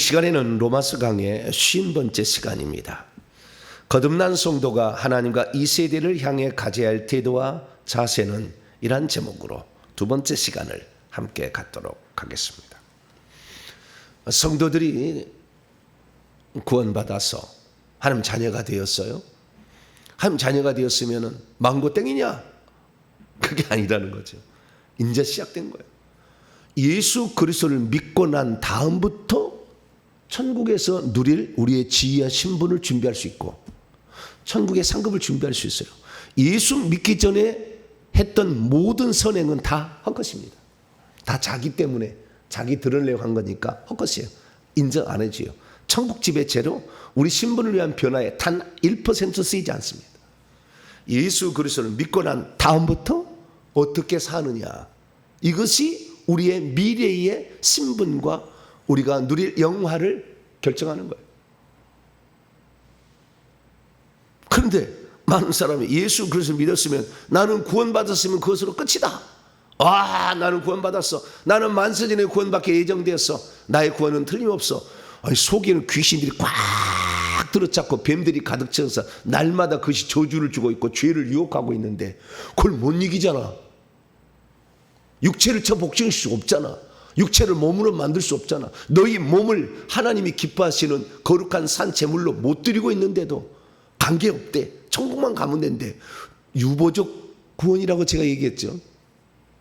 시간에는 로마서 강의 50번째 시간입니다. 거듭난 성도가 하나님과 이 세대를 향해 가져야 할 태도와 자세는 이란 제목으로 두 번째 시간을 함께 갖도록 하겠습니다. 성도들이 구원받아서 하나님 자녀가 되었어요. 하나님 자녀가 되었으면 망고 땡이냐? 그게 아니라는 거죠. 이제 시작된 거예요. 예수 그리스도를 믿고 난 다음부터 천국에서 누릴 우리의 지위와 신분을 준비할 수 있고 천국의 상급을 준비할 수 있어요. 예수 믿기 전에 했던 모든 선행은 다 헛것입니다. 다 자기 때문에 자기 드러내려고 한 거니까 헛것이에요. 인정 안 해줘요. 천국 집의 죄로 우리 신분을 위한 변화에 단 1% 쓰이지 않습니다. 예수 그리스도를 믿고 난 다음부터 어떻게 사느냐, 이것이 우리의 미래의 신분과 우리가 누릴 영화를 결정하는 거예요. 그런데 많은 사람이 예수 그리스도를 믿었으면, 나는 구원받았으면 그것으로 끝이다. 나는 구원받았어. 나는 만세전에 구원받게 예정되었어. 나의 구원은 틀림없어. 속에는 귀신들이 꽉 들어찼고 뱀들이 가득 차서 날마다 그것이 저주를 주고 있고 죄를 유혹하고 있는데 그걸 못 이기잖아. 육체를 쳐 복종할 수 없잖아. 육체를 몸으로 만들 수 없잖아. 너희 몸을 하나님이 기뻐하시는 거룩한 산 제물로 못 드리고 있는데도 관계없대. 천국만 가면 된대. 유보적 구원이라고 제가 얘기했죠.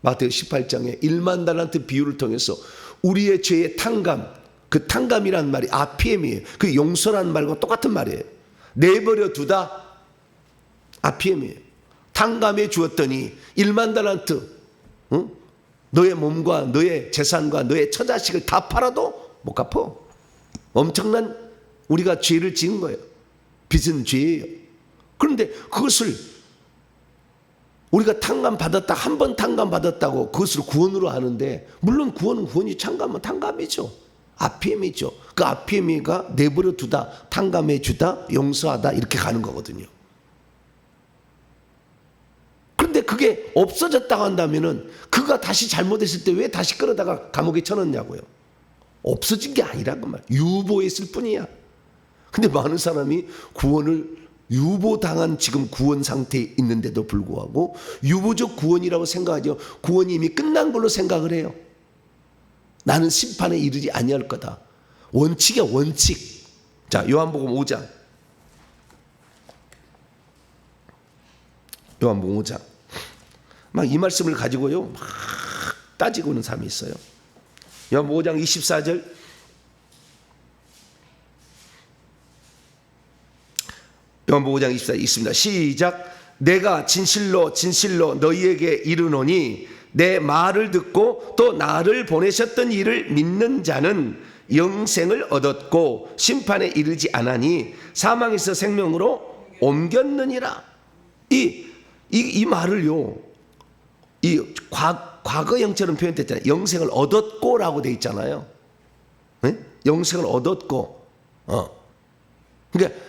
마태오 18장에 1만 달란트 비유를 통해서 우리의 죄의 탕감, 그 탕감이란 말이 아피엠이에요. 그 용서라는 말과 똑같은 말이에요. 내버려 두다 아피엠이에요. 탕감해 주었더니 1만 달란트, 응? 너의 몸과 너의 재산과 너의 처자식을 다 팔아도 못 갚어. 엄청난 우리가 죄를 지은 거예요. 빚은 죄예요. 그런데 그것을 우리가 탕감받았다, 한 번 탕감받았다고 그것을 구원으로 하는데, 물론 구원은 구원이 탕감은 탕감이죠. 아피엠이죠. 그 아피엠이가 내버려 두다, 탕감해 주다, 용서하다, 이렇게 가는 거거든요. 그런데 그게 없어졌다고 한다면은 그가 다시 잘못했을 때 왜 다시 끌어다가 감옥에 쳐넣냐고요. 없어진 게 아니라고 말. 유보했을 뿐이야. 근데 많은 사람이 구원을 유보당한 지금 구원 상태에 있는데도 불구하고 유보적 구원이라고 생각하죠. 구원이 이미 끝난 걸로 생각을 해요. 나는 심판에 이르지 아니할 거다. 원칙이야, 원칙. 자, 요한복음 5장. 요한복음 5장. 막 이 말씀을 가지고요, 막 따지고 있는 사람이 있어요. 요한복음 5장 24절. 요한복음 5장 24절 있습니다. 시작. 내가 진실로 진실로 너희에게 이르노니 내 말을 듣고 또 나를 보내셨던 이를 믿는 자는 영생을 얻었고 심판에 이르지 않으니 사망에서 생명으로 옮겼느니라. 이 말을요, 이 과거형처럼 표현됐잖아요. 영생을 얻었고라고 돼 있잖아요. 네? 영생을 얻었고, 그러니까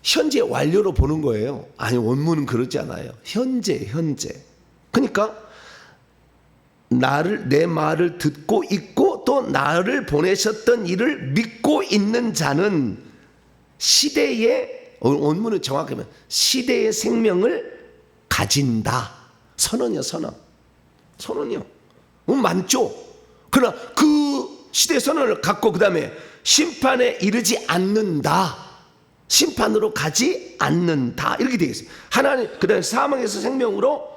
현재 완료로 보는 거예요. 아니, 원문은 그러지 않아요. 현재. 그러니까 내 말을 듣고 있고 또 나를 보내셨던 이를 믿고 있는 자는 시대의, 원문은 정확하면 시대의 생명을 가진다. 선언이요, 선언이요. 많죠. 그러나 그 시대의 선언을 갖고 그 다음에 심판에 이르지 않는다. 심판으로 가지 않는다. 이렇게 되어 있어요. 하나님, 그 다음에 사망에서 생명으로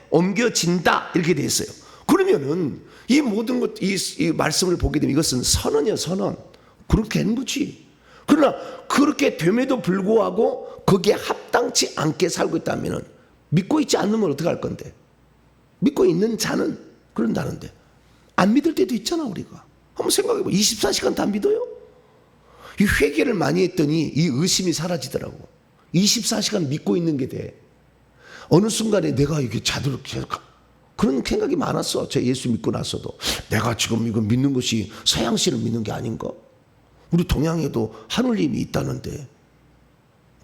옮겨진다. 이렇게 되어 있어요. 그러면은 이 모든 것, 이 말씀을 보게 되면 이것은 선언이요, 선언. 그렇게 한 거지. 그러나 그렇게 됨에도 불구하고 거기에 합당치 않게 살고 있다면은 믿고 있지 않으면 어떻게 할 건데? 믿고 있는 자는 그런다는데 안 믿을 때도 있잖아. 우리가 한번 생각해봐. 24시간 다 믿어요? 이 회개를 많이 했더니 이 의심이 사라지더라고. 24시간 믿고 있는 게 돼. 어느 순간에 내가 이게 그런 생각이 많았어. 저 예수 믿고 나서도 내가 지금 이거 믿는 것이 서양신을 믿는 게 아닌가? 우리 동양에도 하늘님이 있다는데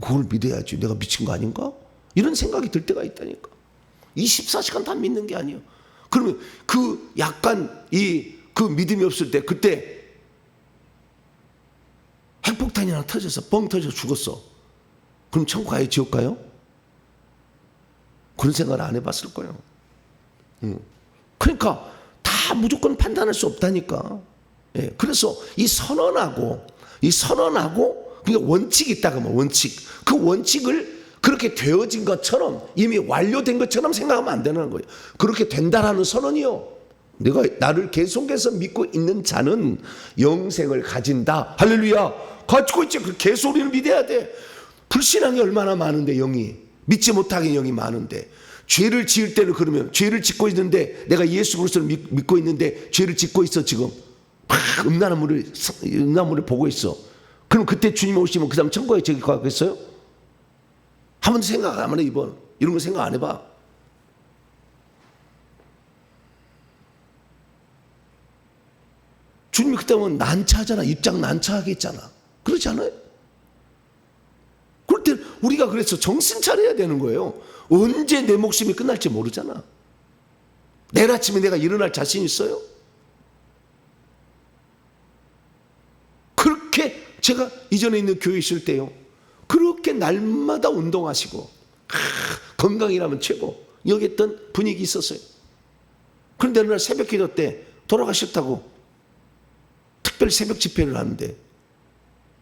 그걸 믿어야지. 내가 미친 거 아닌가? 이런 생각이 들 때가 있다니까. 24시간 다 믿는 게 아니에요. 그러면 그 약간 그 믿음이 없을 때 그때 하나 터져서 뻥 터져 죽었어. 그럼 천국 가요, 지옥 가요? 그런 생각을 안 해봤을 거예요. 그러니까 다 무조건 판단할 수 없다니까. 예, 그래서 이 선언하고 그러니까 원칙이 있다 그러면 원칙. 그 원칙을 그렇게 되어진 것처럼 이미 완료된 것처럼 생각하면 안 되는 거예요. 그렇게 된다라는 선언이요. 내가 나를 계속해서 믿고 있는 자는 영생을 가진다. 할렐루야. 가지고 있지. 그 개소리를 믿어야 돼. 불신앙이 얼마나 많은데 영이 믿지 못하게 영이 많은데 죄를 지을 때는 그러면 죄를 짓고 있는데 내가 예수 그리스도를 믿고 있는데 죄를 짓고 있어 지금. 음란물을 보고 있어. 그럼 그때 주님 오시면 그 사람 천국에 저기 가겠어요? 한 번도 생각 안 해. 이런 거 생각 안 해봐. 주님이 그때 보면 난처하잖아. 입장 난처하게 했잖아. 그렇지 않아요? 그럴 때 우리가 그래서 정신 차려야 되는 거예요. 언제 내 목숨이 끝날지 모르잖아. 내일 아침에 내가 일어날 자신 있어요? 그렇게 제가 이전에 있는 교회 있을 때요. 그렇게 날마다 운동하시고 건강이라면 최고 여겼던 분위기 있었어요. 그런데 어느 날 새벽 기도 때 돌아가셨다고 특별 새벽 집회를 하는데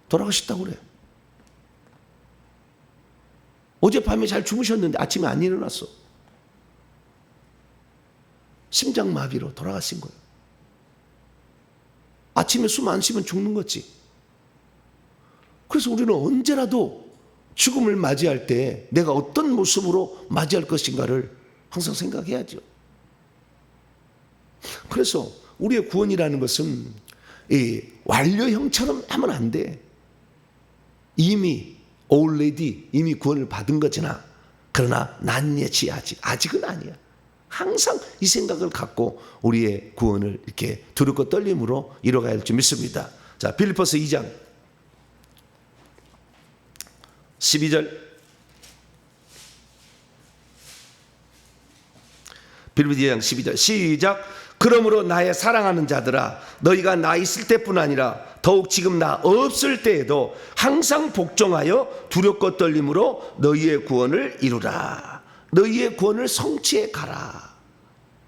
돌아가셨다고 그래. 어젯밤에 잘 주무셨는데 아침에 안 일어났어. 심장마비로 돌아가신 거예요. 아침에 숨 안 쉬면 죽는 거지. 그래서 우리는 언제라도 죽음을 맞이할 때 내가 어떤 모습으로 맞이할 것인가를 항상 생각해야죠. 그래서 우리의 구원이라는 것은 이 완료형처럼 하면 안 돼. 이미 already 이미 구원을 받은 거잖아. 그러나 난 예치 아직은 아니야. 항상 이 생각을 갖고 우리의 구원을 이렇게 두렵고 떨림으로 이뤄가야 할 줄 믿습니다. 자, 빌립보서 2장 12절. 빌립보서 2장 12절 시작. 그러므로 나의 사랑하는 자들아 너희가 나 있을 때뿐 아니라 더욱 지금 나 없을 때에도 항상 복종하여 두렵고 떨림으로 너희의 구원을 이루라. 너희의 구원을 성취해 가라.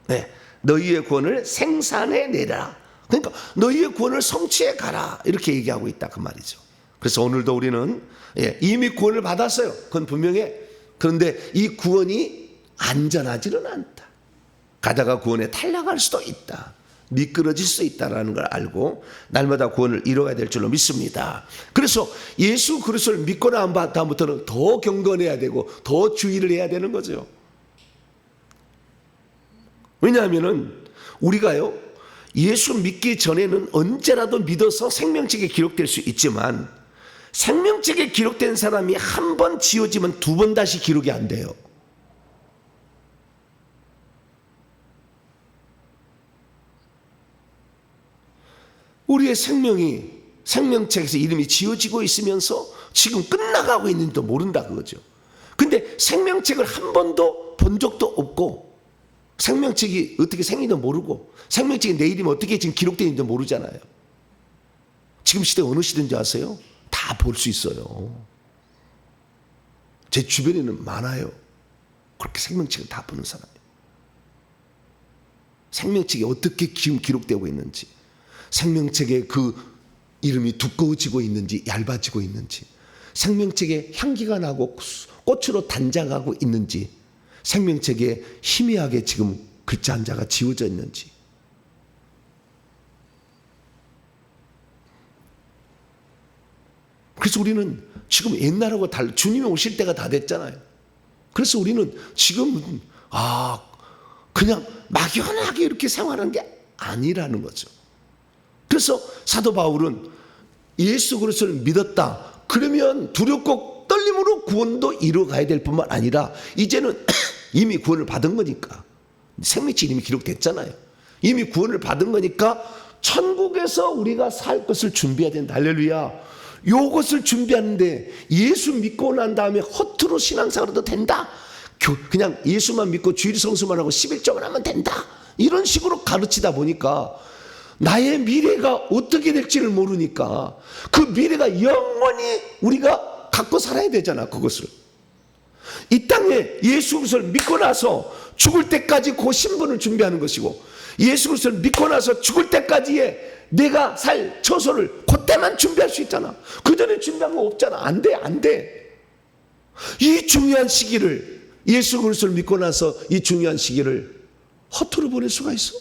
네, 너희의 구원을 생산해 내라. 그러니까 너희의 구원을 성취해 가라 이렇게 얘기하고 있다 그 말이죠. 그래서 오늘도 우리는 이미 구원을 받았어요. 그건 분명해. 그런데 이 구원이 안전하지는 않다. 가다가 구원에 탈락할 수도 있다. 미끄러질 수 있다는 걸 알고 날마다 구원을 이뤄야 될 줄로 믿습니다. 그래서 예수 그리스도를 믿고 난 다음부터는 더 경건해야 되고 더 주의를 해야 되는 거죠. 왜냐하면 우리가요 예수 믿기 전에는 언제라도 믿어서 생명책에 기록될 수 있지만 생명책에 기록된 사람이 한 번 지워지면 두 번 다시 기록이 안 돼요. 우리의 생명책에서 이름이 지워지고 있으면서 지금 끝나가고 있는지도 모른다 그거죠. 근데 생명책을 한 번도 본 적도 없고 생명책이 어떻게 생긴지도 모르고 생명책이 내일이면 어떻게 지금 기록되는지도 모르잖아요. 지금 시대 어느 시대인지 아세요? 다 볼 수 있어요. 제 주변에는 많아요. 그렇게 생명책을 다 보는 사람이. 생명책이 어떻게 지금 기록되고 있는지, 생명책에 그 이름이 두꺼워지고 있는지 얇아지고 있는지, 생명책에 향기가 나고 꽃으로 단장하고 있는지, 생명책에 희미하게 지금 글자 한자가 지워져 있는지. 그래서 우리는 지금 옛날하고 달리 주님이 오실 때가 다 됐잖아요. 그래서 우리는 지금 그냥 막연하게 이렇게 생활하는 게 아니라는 거죠. 그래서 사도 바울은 예수 그리스도를 믿었다. 그러면 두렵고 떨림으로 구원도 이루어가야 될 뿐만 아니라 이제는 이미 구원을 받은 거니까 생명책 이름이 기록됐잖아요. 이미 구원을 받은 거니까 천국에서 우리가 살 것을 준비해야 된다. 할렐루야. 요것을 준비하는데 예수 믿고 난 다음에 허투루 신앙생활도 된다. 그냥 예수만 믿고 주일 성수만 하고 11조만 하면 된다. 이런 식으로 가르치다 보니까 나의 미래가 어떻게 될지를 모르니까 그 미래가 영원히 우리가 갖고 살아야 되잖아. 그것을 이 땅에 예수 그리스도를 믿고 나서 죽을 때까지 그 신분을 준비하는 것이고, 예수 그리스도를 믿고 나서 죽을 때까지의 내가 살 처소를 그때만 준비할 수 있잖아. 그 전에 준비한 거 없잖아. 안 돼, 안 돼. 이 중요한 시기를, 예수 그리스도를 믿고 나서 이 중요한 시기를 허투루 보낼 수가 있어?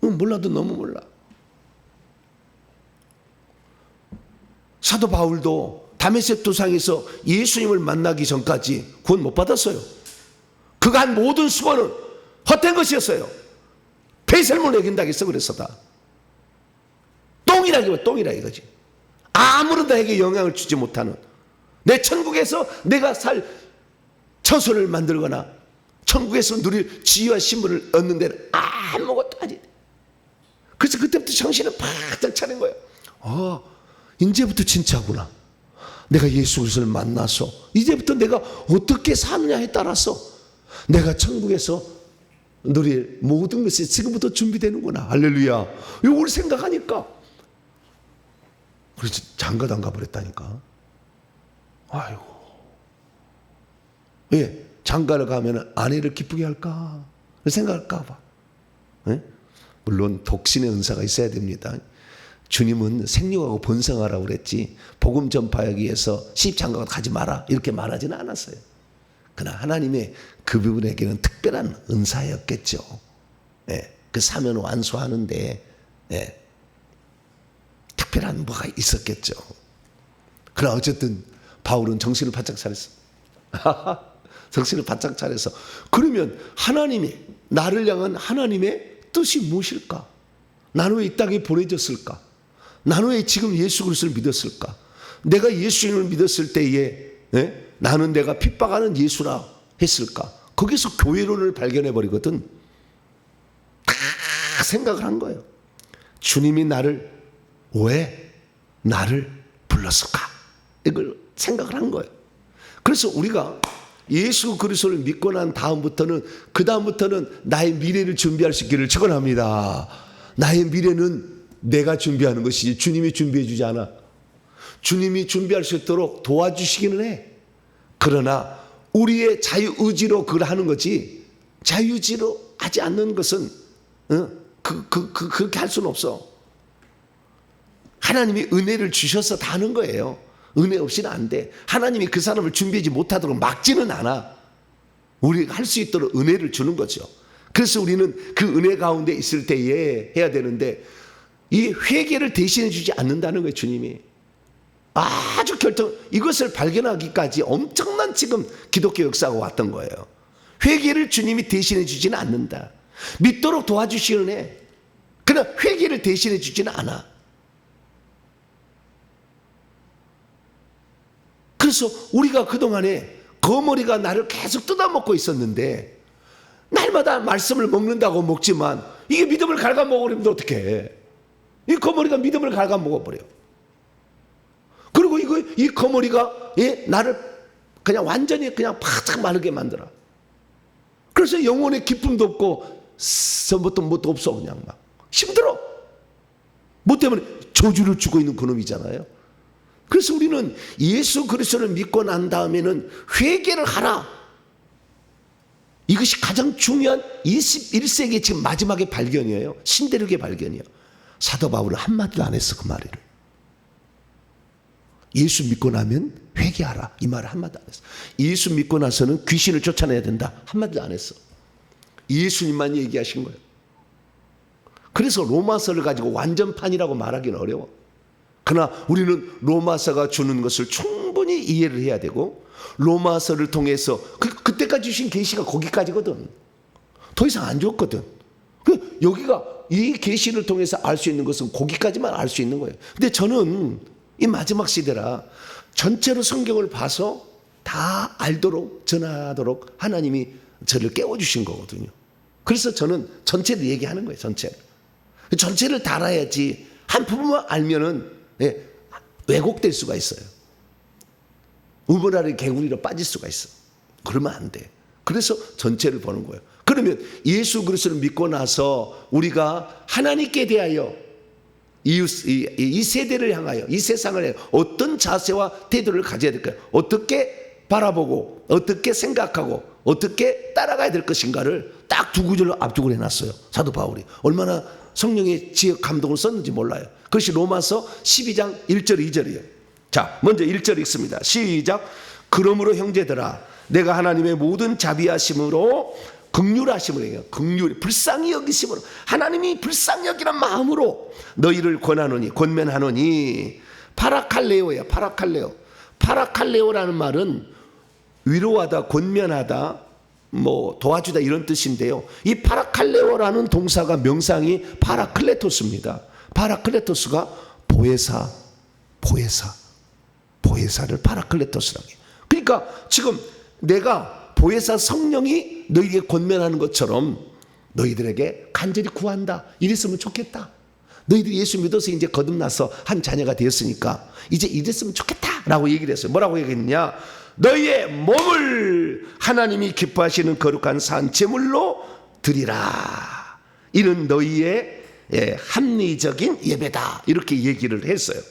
몰라도 너무 몰라. 사도 바울도 다메섹 도상에서 예수님을 만나기 전까지 구원 못 받았어요. 그가 한 모든 수고는 헛된 것이었어요. 폐설물 먹인다고 했어. 그래서 다 똥이라 똥이라 이거지. 아무런 나에게 영향을 주지 못하는, 내 천국에서 내가 살 처소를 만들거나 천국에서 누릴 지위와 신분을 얻는 데는 아무것도 아니다. 그래서 그때부터 정신을 바짝 차린 거예요. 이제부터 진짜구나. 내가 예수 그리스도를 만나서 이제부터 내가 어떻게 사느냐에 따라서 내가 천국에서 누릴 모든 것이 지금부터 준비되는구나. 할렐루야. 이걸 생각하니까 그래서 장가 안 가버렸다니까. 아이고, 왜 장가를 가면 아내를 기쁘게 할까 생각할까 봐. 네? 물론 독신의 은사가 있어야 됩니다. 주님은 생육하고 번성하라고 그랬지 복음 전파하기 위해서 시집장가 가지 마라 이렇게 말하지는 않았어요. 그러나 하나님의 그 부분에게는 특별한 은사였겠죠. 예, 그 사면 완수하는데 특별한 뭐가 있었겠죠. 그러나 어쨌든 바울은 정신을 바짝 차렸어. 정신을 바짝 차려서, 그러면 하나님이 나를 향한 하나님의 뜻이 무엇일까? 나는 왜 이 땅에 보내졌을까? 나는 왜 지금 예수 그리스도를 믿었을까? 내가 예수님을 믿었을 때에 나는 내가 핍박하는 예수라 했을까? 거기서 교회론을 발견해 버리거든. 다 생각을 한 거예요. 주님이 왜 나를 불렀을까? 이걸 생각을 한 거예요. 그래서 우리가 예수 그리스도를 믿고 난 다음부터는, 그 다음부터는 나의 미래를 준비할 수 있기를 축원합니다. 나의 미래는 내가 준비하는 것이지 주님이 준비해 주지 않아. 주님이 준비할 수 있도록 도와주시기는 해. 그러나 우리의 자유의지로 그걸 하는 거지, 자유의지로 하지 않는 것은 그렇게 할 수는 없어. 하나님이 은혜를 주셔서 다 하는 거예요. 은혜 없이는 안 돼. 하나님이 그 사람을 준비하지 못하도록 막지는 않아. 우리가 할 수 있도록 은혜를 주는 거죠. 그래서 우리는 그 은혜 가운데 있을 때에 해야 되는데, 이 회개를 대신해 주지 않는다는 거예요. 주님이 아주 이것을 발견하기까지 엄청난 지금 기독교 역사가 왔던 거예요. 회개를 주님이 대신해 주지는 않는다. 믿도록 도와주시는 해. 그러나 회개를 대신해 주지는 않아. 그래서 우리가 그동안에 거머리가 나를 계속 뜯어먹고 있었는데, 날마다 말씀을 먹는다고 먹지만 이게 믿음을 갉아먹으려면 어떻게 해? 이 거머리가 믿음을 갉아먹어버려. 그리고 이 거머리가 나를 그냥 완전히 그냥 바짝 마르게 만들어. 그래서 영혼의 기쁨도 없고 뭣도 없어. 그냥 막 힘들어. 뭐 때문에? 저주를 주고 있는 그놈이잖아요. 그래서 우리는 예수 그리스도를 믿고 난 다음에는 회개를 하라. 이것이 가장 중요한 21세기 지금 마지막의 발견이에요. 신대륙의 발견이에요. 사도 바울은 한마디도 안 했어. 그 말을. 예수 믿고 나면 회개하라. 이 말을 한마디도 안 했어. 예수 믿고 나서는 귀신을 쫓아내야 된다. 한마디도 안 했어. 예수님만 얘기하신 거예요. 그래서 로마서를 가지고 완전판이라고 말하기는 어려워. 그러나 우리는 로마서가 주는 것을 충분히 이해를 해야 되고, 로마서를 통해서 그때까지 주신 계시가 거기까지거든. 더 이상 안 줬거든. 여기가 이 계시를 통해서 알 수 있는 것은 거기까지만 알 수 있는 거예요. 근데 저는 이 마지막 시대라 전체로 성경을 봐서 다 알도록 전하도록 하나님이 저를 깨워주신 거거든요. 그래서 저는 전체를 얘기하는 거예요. 전체를 다 알아야지. 한 부분만 알면은 왜곡될 수가 있어요. 우물 아래 개구리로 빠질 수가 있어. 그러면 안 돼. 그래서 전체를 보는 거예요. 그러면 예수 그리스도를 믿고 나서 우리가 하나님께 대하여 이 세대를 향하여 이 세상을 향하여 어떤 자세와 태도를 가져야 될까요? 어떻게 바라보고 어떻게 생각하고 어떻게 따라가야 될 것인가를 딱 두 구절로 압축을 해놨어요. 사도 바울이 얼마나 성령의 지혜 감동을 썼는지 몰라요. 그것이 로마서 12장 1절 2절이에요. 자, 먼저 1절 읽습니다. 시작. 그러므로 형제들아 내가 하나님의 모든 자비하심으로 긍휼하심으로 긍휼 불쌍히 여기심으로 하나님이 불쌍히 여기는 마음으로 너희를 권면하노니 파라칼레오야. 파라칼레오라는 말은 위로하다, 권면하다, 뭐 도와주다 이런 뜻인데요. 이 파라칼레오라는 동사가 명상이 파라클레토스입니다. 파라클레토스가 보혜사를 파라클레토스라고 해요. 그러니까 지금 내가 보혜사 성령이 너희에게 권면하는 것처럼 너희들에게 간절히 구한다. 이랬으면 좋겠다. 너희들이 예수 믿어서 이제 거듭나서 한 자녀가 되었으니까 이제 이랬으면 좋겠다라고 얘기를 했어요. 뭐라고 얘기했느냐? 너희의 몸을 하나님이 기뻐하시는 거룩한 산 제물로 드리라. 이는 너희의 합리적인 예배다. 이렇게 얘기를 했어요.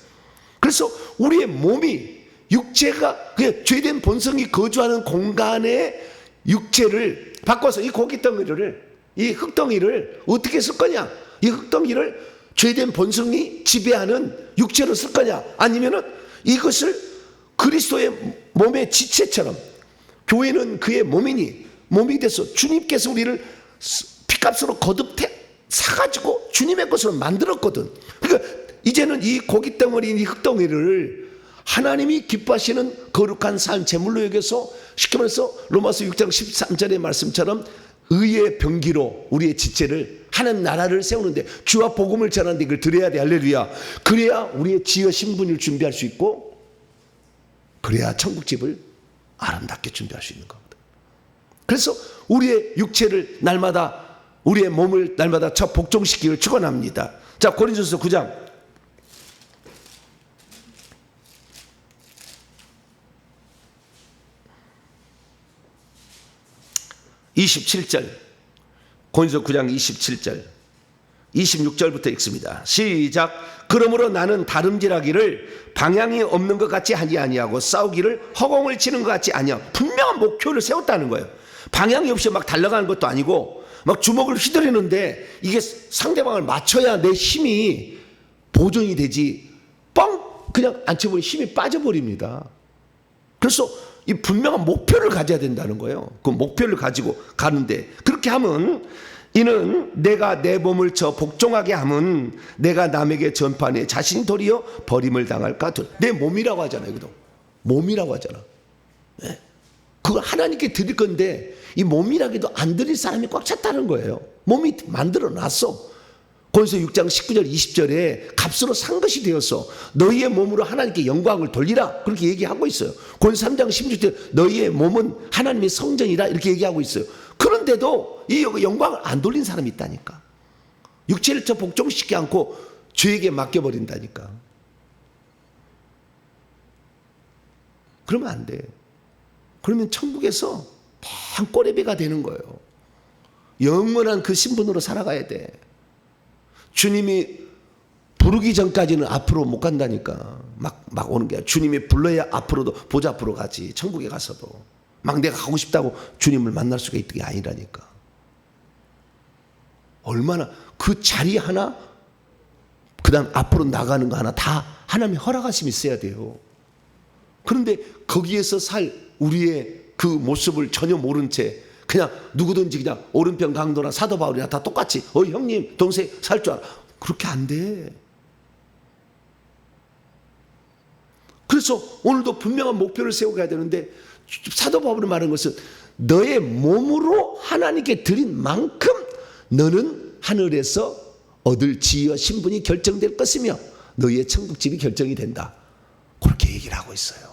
그래서 우리의 몸이 육체가 그냥 죄된 본성이 거주하는 공간에 육체를 바꿔서 이 고깃덩이를 이 흙덩이를 어떻게 쓸 거냐? 이 흙덩이를 죄된 본성이 지배하는 육체로 쓸 거냐? 아니면은 이것을 그리스도의 몸의 지체처럼 교회는 그의 몸이니 몸이 돼서 주님께서 우리를 피값으로 거듭 사가지고 주님의 것으로 만들었거든. 그러니까 이제는 이 고깃덩어리 이 흙덩이를 하나님이 기뻐하시는 거룩한 산 제물로 여겨서 쉽게 말해서 로마서 6장 13절의 말씀처럼 의의 병기로 우리의 지체를 하나님 나라를 세우는데 주와 복음을 전하는데 이걸 드려야 돼. 할렐루야. 그래야 우리의 지어 신분을 준비할 수 있고 그래야 천국집을 아름답게 준비할 수 있는 겁니다. 그래서 우리의 육체를 날마다 우리의 몸을 날마다 복종시키기를 축원합니다. 자, 고린도서 9장 27절 고린도서 9장 27절 26절부터 읽습니다. 시작. 그러므로 나는 다름질하기를 방향이 없는 것 같이 하지 아니하고 싸우기를 허공을 치는 것 같이 아니하고 분명한 목표를 세웠다는 거예요. 방향이 없이 막 달려가는 것도 아니고 막 주먹을 휘두르는데 이게 상대방을 맞춰야 내 힘이 보존이 되지 뻥 그냥 앉혀버리면 힘이 빠져버립니다. 그래서 이 분명한 목표를 가져야 된다는 거예요. 그 목표를 가지고 가는데 그렇게 하면 이는 내가 내 몸을 복종하게 하면 내가 남에게 전파하니 자신이 도리어 버림을 당할까. 내 몸이라고 하잖아요. 그도 몸이라고 하잖아. 네? 그걸 하나님께 드릴 건데 이 몸이라기도 안 드릴 사람이 꽉 찼다는 거예요. 몸이 만들어놨어. 고린도서 6장 19절 20절에 값으로 산 것이 되어서 너희의 몸으로 하나님께 영광을 돌리라. 그렇게 얘기하고 있어요. 고린도서 3장 16절 너희의 몸은 하나님의 성전이라 이렇게 얘기하고 있어요. 그런데도 이 영광을 안 돌린 사람이 있다니까. 육체를 복종시키지 않고 죄에게 맡겨버린다니까. 그러면 안 돼. 그러면 천국에서 다 꼬레비가 되는 거예요. 영원한 그 신분으로 살아가야 돼. 주님이 부르기 전까지는 앞으로 못 간다니까. 막 오는 게 주님이 불러야 앞으로도 보좌 앞으로 가지. 천국에 가서도 막 내가 가고 싶다고 주님을 만날 수가 있는 게 아니라니까. 얼마나 그 자리 하나 그다음 앞으로 나가는 거 하나 다 하나님의 허락하심이 있어야 돼요. 그런데 거기에서 살 우리의 그 모습을 전혀 모른 채 그냥 누구든지 그냥 오른편 강도나 사도 바울이나 다 똑같이 형님 동생 살 줄 알아. 그렇게 안 돼. 그래서 오늘도 분명한 목표를 세우고 가야 되는데 사도 바울이 말하는 것은 너의 몸으로 하나님께 드린 만큼 너는 하늘에서 얻을 지위와 신분이 결정될 것이며 너희의 천국집이 결정이 된다. 그렇게 얘기를 하고 있어요.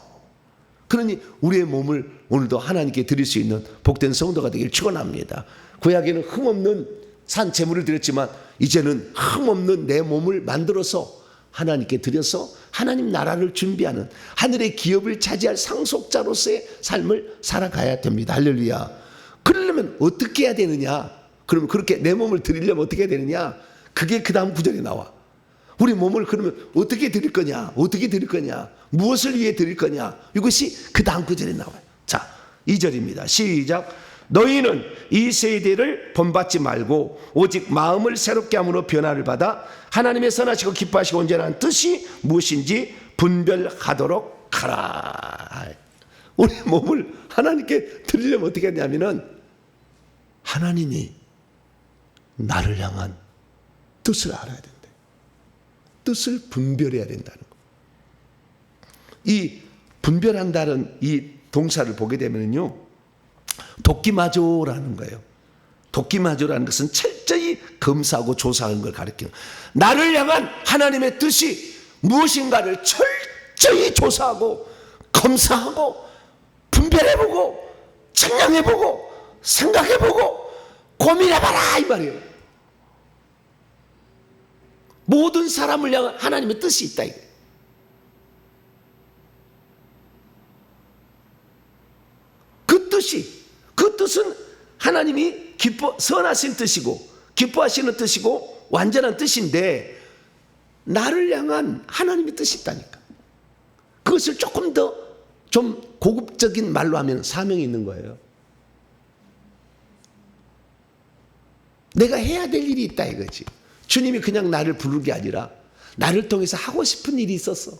그러니 우리의 몸을 오늘도 하나님께 드릴 수 있는 복된 성도가 되길 축원합니다. 구약에는 흠없는 산 제물을 드렸지만 이제는 흠없는 내 몸을 만들어서 하나님께 드려서 하나님 나라를 준비하는 하늘의 기업을 차지할 상속자로서의 삶을 살아가야 됩니다. 할렐루야. 그러려면 어떻게 해야 되느냐? 그러면 그렇게 내 몸을 드리려면 어떻게 해야 되느냐? 그게 그 다음 구절에 나와. 우리 몸을 그러면 어떻게 드릴 거냐? 어떻게 드릴 거냐? 무엇을 위해 드릴 거냐? 이것이 그 다음 구절에 나와요. 자, 2절입니다. 시작. 너희는 이 세대를 본받지 말고 오직 마음을 새롭게 함으로 변화를 받아 하나님의 선하시고 기뻐하시고 온전한 뜻이 무엇인지 분별하도록 하라. 우리 몸을 하나님께 드리려면 어떻게 하냐면은 하나님이 나를 향한 뜻을 알아야 된다. 뜻을 분별해야 된다는 거. 이 분별한다는 이 동사를 보게 되면요, 도끼마조라는 거예요. 도끼마조라는 것은 철저히 검사하고 조사하는 걸 가리키는, 나를 향한 하나님의 뜻이 무엇인가를 철저히 조사하고 검사하고 분별해보고 측량해보고 생각해보고 고민해봐라 이 말이에요. 모든 사람을 향한 하나님의 뜻이 있다 이게. 그 뜻은 하나님이 선하신 뜻이고 기뻐하시는 뜻이고 완전한 뜻인데, 나를 향한 하나님의 뜻이 있다니까. 그것을 조금 더 좀 고급적인 말로 하면 사명이 있는 거예요. 내가 해야 될 일이 있다 이거지. 주님이 그냥 나를 부르는 게 아니라 나를 통해서 하고 싶은 일이 있었어.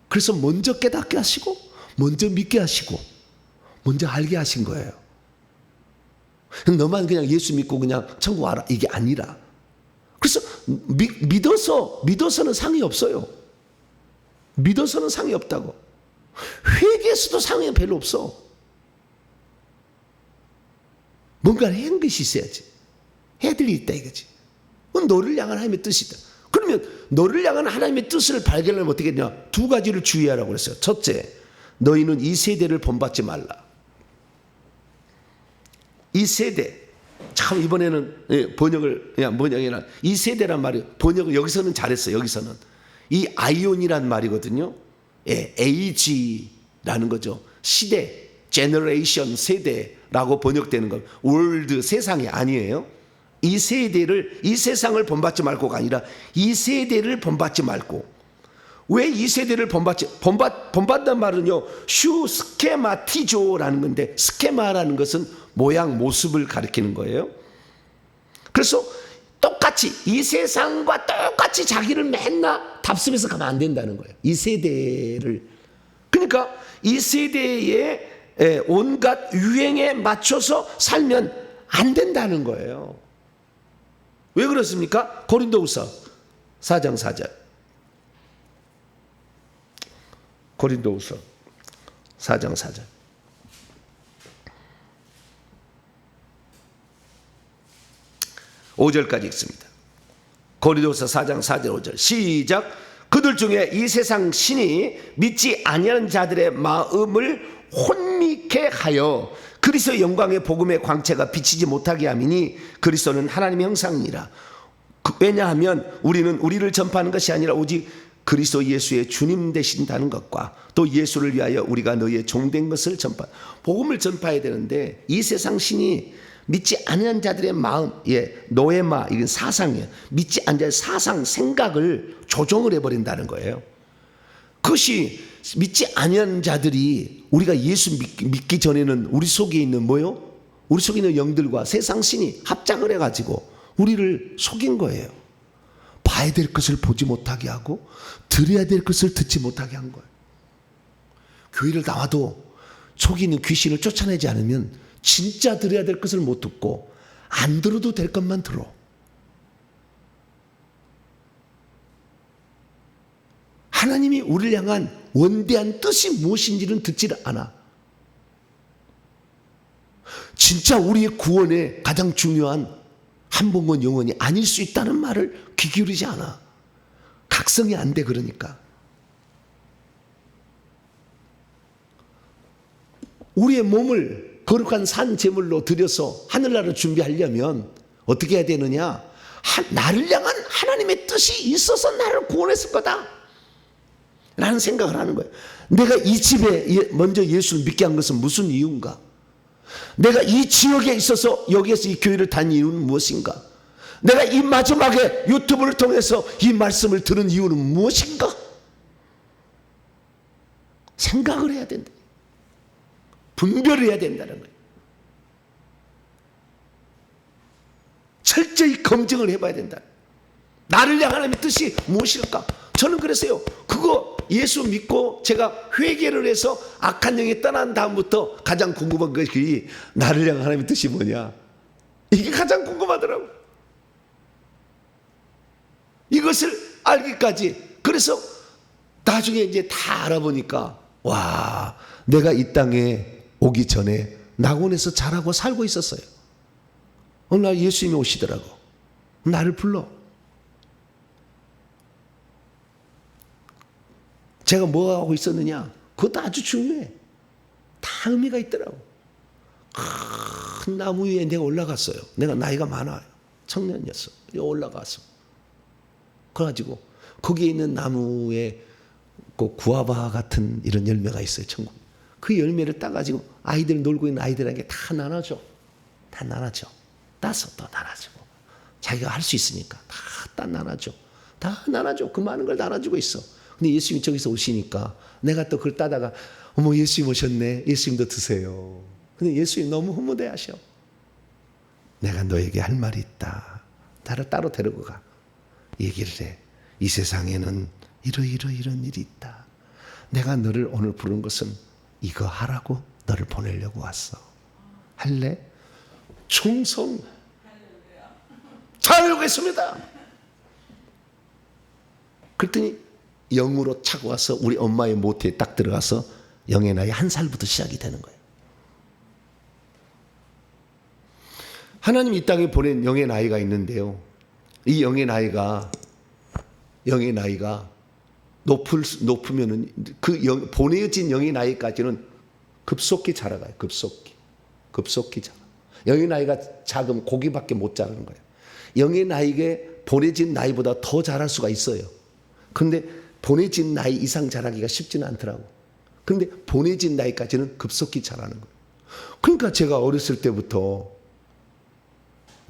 그래서 먼저 깨닫게 하시고 먼저 믿게 하시고 먼저 알게 하신 거예요. 너만 그냥 예수 믿고 그냥 천국 와라 이게 아니라, 그래서 믿어서는 상이 없어요. 믿어서는 상이 없다고. 회개에서도 상이 별로 없어. 뭔가를 한 것이 있어야지. 해야 될 일이 있다 이거지. 너를 향한 하나님의 뜻이다. 그러면 너를 향한 하나님의 뜻을 발견하면 어떻게 되냐? 두 가지를 주의하라고 그랬어요. 첫째, 너희는 이 세대를 본받지 말라. 이 세대, 참 이번에는 번역을 뭐냐면 이 세대란 말이 번역을 여기서는 잘했어요. 여기서는 이 아이온이란 말이거든요. age라는 거죠. 시대, generation, 세대라고 번역되는 것. 월드, 세상이 아니에요. 이 세대를, 이 세상을 본받지 말고가 아니라 이 세대를 본받지 말고. 왜 이 세대를 본받는 말은요, 스케마티조라는 건데, 스케마라는 것은 모양, 모습을 가리키는 거예요. 그래서 똑같이 이 세상과 똑같이 자기를 맨날 답습해서 가면 안 된다는 거예요. 이 세대를. 그러니까 이 세대의 온갖 유행에 맞춰서 살면 안 된다는 거예요. 왜 그렇습니까? 고린도후서 4장 4절. 고린도후서 4장 4절. (5절까지) 읽습니다. 고린도후서 4장 4절 5절 시작. 그들 중에 이 세상 신이 믿지 아니하는 자들의 마음을 혼미케 하여 그리스도의 영광의 복음의 광채가 비치지 못하게 함이니 그리스도는 하나님의 형상이니라. 왜냐하면 우리는 우리를 전파하는 것이 아니라 오직 그리스도 예수의 주님 되신다는 것과 또 예수를 위하여 우리가 너희의 종된 것을 복음을 전파해야 되는데, 이 세상 신이 믿지 않는 자들의 마음, 노에마, 이건 사상이에요. 믿지 않는 자의 사상, 생각을 조종을 해버린다는 거예요. 그것이 믿지 않는 자들이, 우리가 예수 믿기 전에는 우리 속에 있는 뭐요? 우리 속에 있는 영들과 세상 신이 합작을 해가지고 우리를 속인 거예요. 봐야 될 것을 보지 못하게 하고 들어야 될 것을 듣지 못하게 한 거예요. 교회를 나와도 속에 있는 귀신을 쫓아내지 않으면 진짜 들어야 될 것을 못 듣고 안 들어도 될 것만 들어. 하나님이 우리를 향한 원대한 뜻이 무엇인지는 듣지를 않아. 진짜 우리의 구원의 가장 중요한 한 번건 영혼이 아닐 수 있다는 말을 귀 기울이지 않아. 각성이 안 돼. 그러니까 우리의 몸을 거룩한 산 제물로 드려서 하늘나라를 준비하려면 어떻게 해야 되느냐? 나를 향한 하나님의 뜻이 있어서 나를 구원했을 거다 라는 생각을 하는 거예요. 내가 이 집에 먼저 예수를 믿게 한 것은 무슨 이유인가? 내가 이 지역에 있어서 여기에서 이 교회를 다닌 이유는 무엇인가? 내가 이 마지막에 유튜브를 통해서 이 말씀을 들은 이유는 무엇인가? 생각을 해야 된다. 분별을 해야 된다는 거예요. 철저히 검증을 해봐야 된다. 나를 향한 하나님의 뜻이 무엇일까? 저는 그랬어요. 그거 예수 믿고 제가 회개를 해서 악한 영이 떠난 다음부터 가장 궁금한 것이 나를 향한 하나님의 뜻이 뭐냐? 이게 가장 궁금하더라고. 이것을 알기까지. 그래서 나중에 이제 다 알아보니까 와, 내가 이 땅에 오기 전에 낙원에서 자라고 살고 있었어요. 어느 날 예수님이 오시더라고. 나를 불러. 제가 뭐 하고 있었느냐? 그것도 아주 중요해. 다 의미가 있더라고. 큰 나무 위에 내가 올라갔어요. 내가 나이가 많아요. 청년이었어. 올라갔어. 그래가지고 거기에 있는 나무에 그 구아바 같은 이런 열매가 있어요. 천국. 그 열매를 따가지고 아이들 놀고 있는 아이들에게 다 나눠줘. 다 나눠줘. 따서 또 나눠주고. 자기가 할 수 있으니까 다 나눠줘. 다 나눠줘. 그 많은 걸 나눠주고 있어. 근데 예수님이 저기서 오시니까 내가 또 그걸 따다가 어머 예수님 오셨네. 예수님도 드세요. 근데 예수님 너무 흐뭇해 하셔. 내가 너에게 할 말이 있다. 나를 따로 데리고 가. 얘기를 해. 이 세상에는 이런 일이 있다. 내가 너를 오늘 부른 것은 이거 하라고 너를 보내려고 왔어. 할래? 충성. 잘하겠습니다. 그랬더니 영으로 차고 와서 우리 엄마의 모태에 딱 들어가서 영의 나이 1살부터 시작이 되는 거예요. 하나님이 이 땅에 보낸 영의 나이가 있는데요. 이 영의 나이가 높으면은 보내진 영의 나이까지는 급속히 자라가요. 급속히 자라. 영의 나이가 작으면 고기밖에 못 자라는 거예요. 영의 나이에 보내진 나이보다 더 자랄 수가 있어요. 그런데 보내진 나이 이상 자라기가 쉽지는 않더라고. 그런데 보내진 나이까지는 급속히 자라는 거예요. 그러니까 제가 어렸을 때부터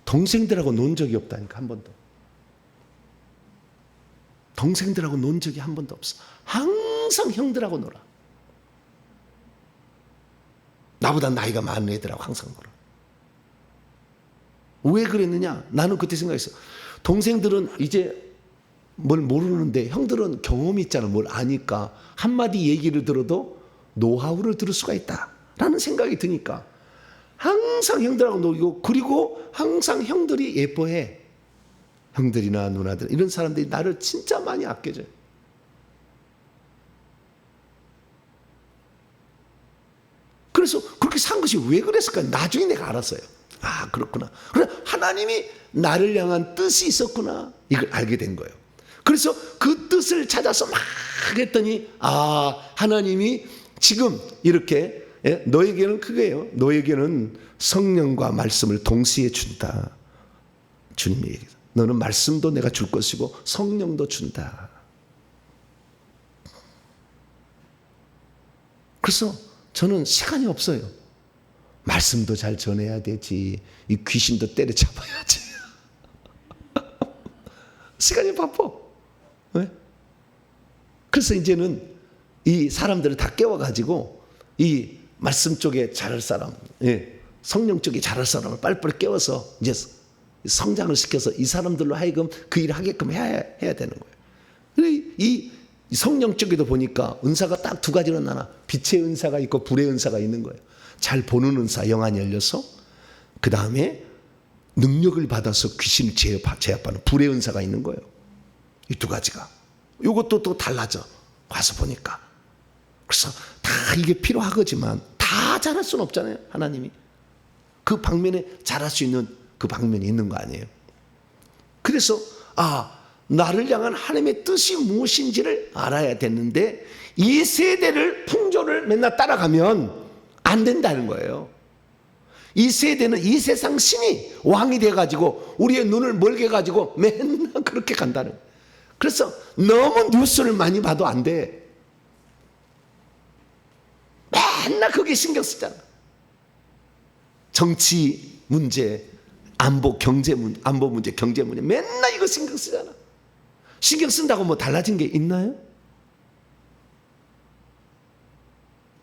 동생들하고 논 적이 없다니까, 한 번도. 동생들하고 논 적이 한 번도 없어. 항상 형들하고 놀아. 나보다 나이가 많은 애들하고 항상 놀아. 왜 그랬느냐? 나는 그때 생각했어. 동생들은 이제 뭘 모르는데 형들은 경험이 있잖아. 뭘 아니까 한마디 얘기를 들어도 노하우를 들을 수가 있다라는 생각이 드니까 항상 형들하고 놀고, 그리고 항상 형들이 예뻐해. 형들이나 누나들 이런 사람들이 나를 진짜 많이 아껴줘요. 그래서 그렇게 산 것이 왜 그랬을까? 나중에 내가 알았어요. 아, 그렇구나. 그래, 하나님이 나를 향한 뜻이 있었구나. 이걸 알게 된 거예요. 그래서 그 뜻을 찾아서 막 했더니 하나님이 지금 이렇게 너에게는 그거예요. 너에게는 성령과 말씀을 동시에 준다. 주님이 얘기해서 너는 말씀도 내가 줄 것이고 성령도 준다. 그래서 저는 시간이 없어요. 말씀도 잘 전해야 되지. 이 귀신도 때려잡아야지. 시간이 바빠. 왜? 그래서 이제는 이 사람들을 다 깨워가지고 이 말씀 쪽에 잘할 사람, 성령 쪽에 잘할 사람을 빨리빨리 깨워서 이제 성장을 시켜서 이 사람들로 하여금 그 일을 하게끔 해야 되는 거예요. 이 성령 쪽에도 보니까 은사가 딱 두 가지로 나눠. 빛의 은사가 있고 불의 은사가 있는 거예요. 잘 보는 은사, 영안이 열려서, 그 다음에 능력을 받아서 귀신을 제압하는 불의 은사가 있는 거예요. 이 두 가지가. 이것도 또 달라져. 와서 보니까. 그래서 다 이게 필요하겠지만 다 잘할 수는 없잖아요. 하나님이. 그 방면에 잘할 수 있는 그 방면이 있는 거 아니에요. 그래서 나를 향한 하나님의 뜻이 무엇인지를 알아야 되는데 이 세대를 풍조를 맨날 따라가면 안 된다는 거예요. 이 세대는 이 세상 신이 왕이 돼가지고 우리의 눈을 멀게 가지고 맨날 그렇게 간다는 거예요. 그래서 너무 뉴스를 많이 봐도 안 돼. 맨날 거기에 신경 쓰잖아. 정치 문제, 안보 문제, 경제 문제 맨날 이거 신경 쓰잖아. 신경 쓴다고 뭐 달라진 게 있나요?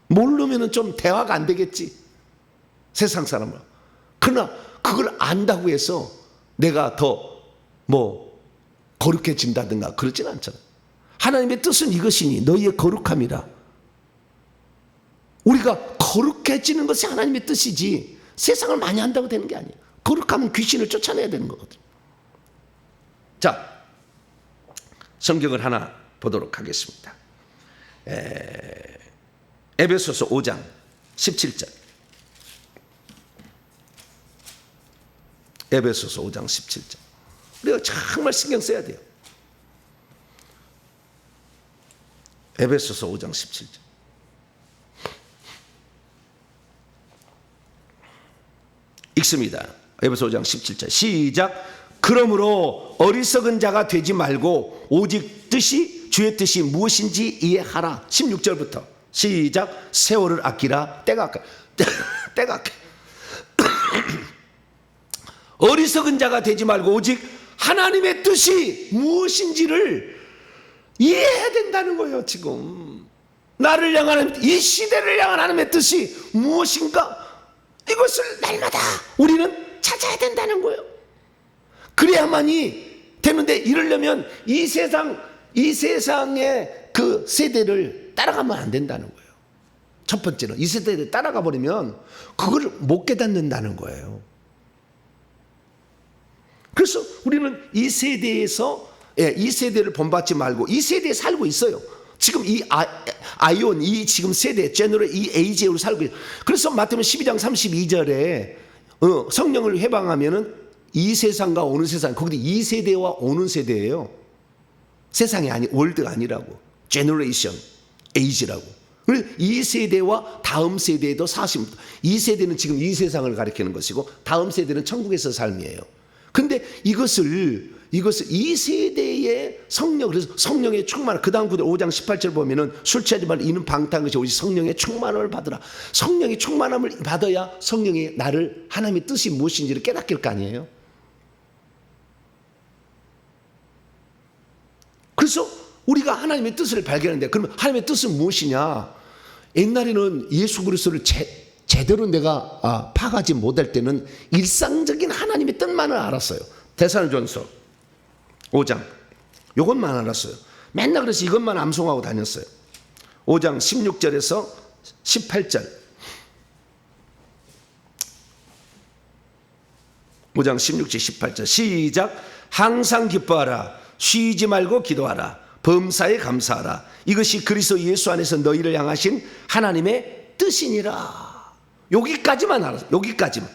모르면은 좀 대화가 안 되겠지, 세상 사람은. 그러나 그걸 안다고 해서 내가 더 뭐 거룩해진다든가 그러진 않잖아. 하나님의 뜻은 이것이니 너희의 거룩함이라. 우리가 거룩해지는 것이 하나님의 뜻이지 세상을 많이 한다고 되는 게 아니에요. 거룩하면 귀신을 쫓아내야 되는 거거든. 자, 성경을 하나 보도록 하겠습니다. 에베소서 5장 17절. 에베소서 5장 17절. 우리가 정말 신경 써야 돼요. 에베소서 5장 17절. 읽습니다. 에베소 5장 17절 시작. 그러므로 어리석은 자가 되지 말고 오직 주의 뜻이 무엇인지 이해하라. 16절부터 시작. 세월을 아끼라. 때가 아껴. 어리석은 자가 되지 말고 오직 하나님의 뜻이 무엇인지를 이해해야 된다는 거예요. 지금 나를 향하는, 이 시대를 향한 하나님의 뜻이 무엇인가, 이것을 날마다 우리는 찾아야 된다는 거예요. 그래야만이 되는데, 이러려면 이 세상의 그 세대를 따라가면 안 된다는 거예요. 첫 번째는 이 세대를 따라가 버리면 그걸 못 깨닫는다는 거예요. 그래서 우리는 이 세대에서, 이 세대를 본받지 말고 이 세대에 살고 있어요. 지금 이 아이온, 이 지금 세대, 제너럴, 이 에이지로 살고 있어요. 그래서 마태복음 12장 32절에 성령을 회방하면은 이 세상과 오는 세상, 거기 이 세대와 오는 세대예요. 세상이 아니, 월드가 아니라고. 제너레이션, 에이지라고. 그래서 이 세대와 다음 세대에도 40, 이 세대는 지금 이 세상을 가리키는 것이고 다음 세대는 천국에서 삶이에요. 근데 이것을 이 세대의 성령, 그래서 성령의 충만, 그 다음 구절 5장 18절 보면은 술 취하지 말라, 이는 방탕한 것이 오직 성령의 충만함을 받으라. 성령의 충만함을 받아야 성령이 나를, 하나님의 뜻이 무엇인지를 깨닫게 할 거 아니에요. 그래서 우리가 하나님의 뜻을 발견하는데, 그러면 하나님의 뜻은 무엇이냐? 옛날에는 예수 그리스도를 제대로 내가 파악하지 못할 때는 일상적인 하나님의 뜻만을 알았어요. 데살로니가전서 5장 이것만 알았어요. 맨날 그래서 이것만 암송하고 다녔어요. 5장 16절에서 18절. 5장 16절 18절 시작. 항상 기뻐하라. 쉬지 말고 기도하라. 범사에 감사하라. 이것이 그리스도 예수 안에서 너희를 향하신 하나님의 뜻이니라. 여기까지만 알았어요. 여기까지만.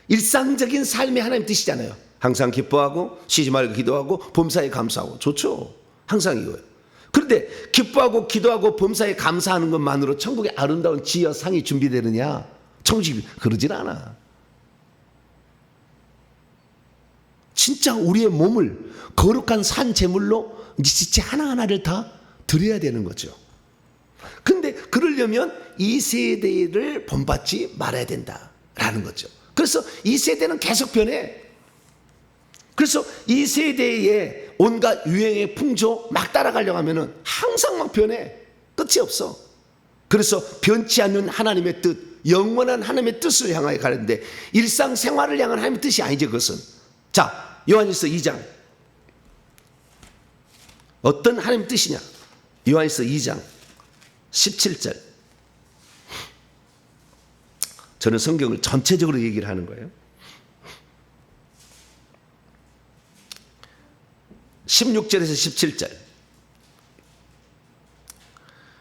일상적인 삶의 하나님 뜻이잖아요. 항상 기뻐하고 쉬지 말고 기도하고 범사에 감사하고. 좋죠. 항상 이거예요. 그런데 기뻐하고 기도하고 범사에 감사하는 것만으로 천국의 아름다운 지혜와 상이 준비되느냐? 천국이 그러질 않아. 진짜 우리의 몸을 거룩한 산 제물로 지체 하나하나를 다 드려야 되는 거죠. 근데 그러려면 이 세대를 본받지 말아야 된다라는 거죠. 그래서 이 세대는 계속 변해. 그래서 이 세대의 온갖 유행의 풍조 막 따라가려고 하면은 항상 막 변해. 끝이 없어. 그래서 변치 않는 하나님의 뜻, 영원한 하나님의 뜻을 향하여 가는데 일상생활을 향한 하나님의 뜻이 아니죠. 그것은. 자, 요한일서 2장. 어떤 하나님의 뜻이냐? 요한일서 2장 17절. 저는 성경을 전체적으로 얘기를 하는 거예요. 16절에서 17절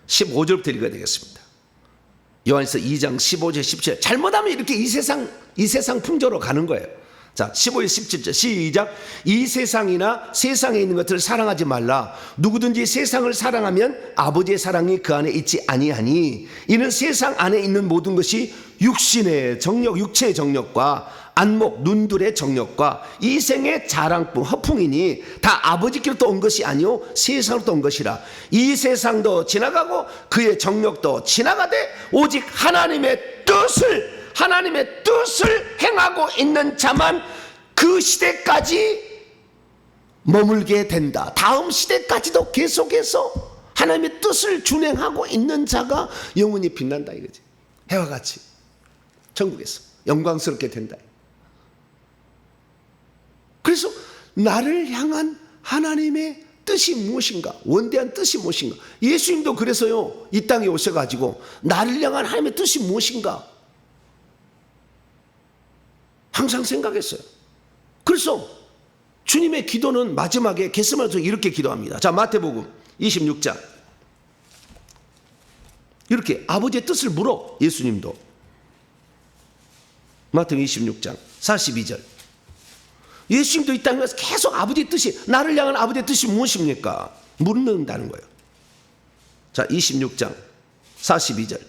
15절부터 읽어야 되겠습니다. 요한일서 2장 15절 17절. 잘못하면 이렇게 이 세상 풍조로 가는 거예요. 자, 15절 17절 시작. 이 세상이나 세상에 있는 것들을 사랑하지 말라. 누구든지 세상을 사랑하면 아버지의 사랑이 그 안에 있지 아니하니 이는 세상 안에 있는 모든 것이 육신의 정욕, 육체의 정욕과 안목, 눈들의 정욕과 이생의 자랑뿐 허풍이니 다 아버지께로부터 온 것이 아니요 세상으로부터 온 것이라. 이 세상도 지나가고 그의 정욕도 지나가되 오직 하나님의 뜻을 하나님의 뜻을 행하고 있는 자만 그 시대까지 머물게 된다. 다음 시대까지도 계속해서 하나님의 뜻을 준행하고 있는 자가 영원히 빛난다 이거지. 해와 같이 천국에서 영광스럽게 된다. 그래서 나를 향한 하나님의 뜻이 무엇인가? 원대한 뜻이 무엇인가? 예수님도 그래서요, 이 땅에 오셔가지고 나를 향한 하나님의 뜻이 무엇인가? 항상 생각했어요. 그래서 주님의 기도는 마지막에 겟세마네에서 이렇게 기도합니다. 자, 마태복음 26장. 이렇게 아버지의 뜻을 물어, 예수님도. 마태복음 26장 42절. 예수님도 이 땅에 와서 계속 아버지의 뜻이, 나를 향한 아버지의 뜻이 무엇입니까? 묻는다는 거예요. 자, 26장 42절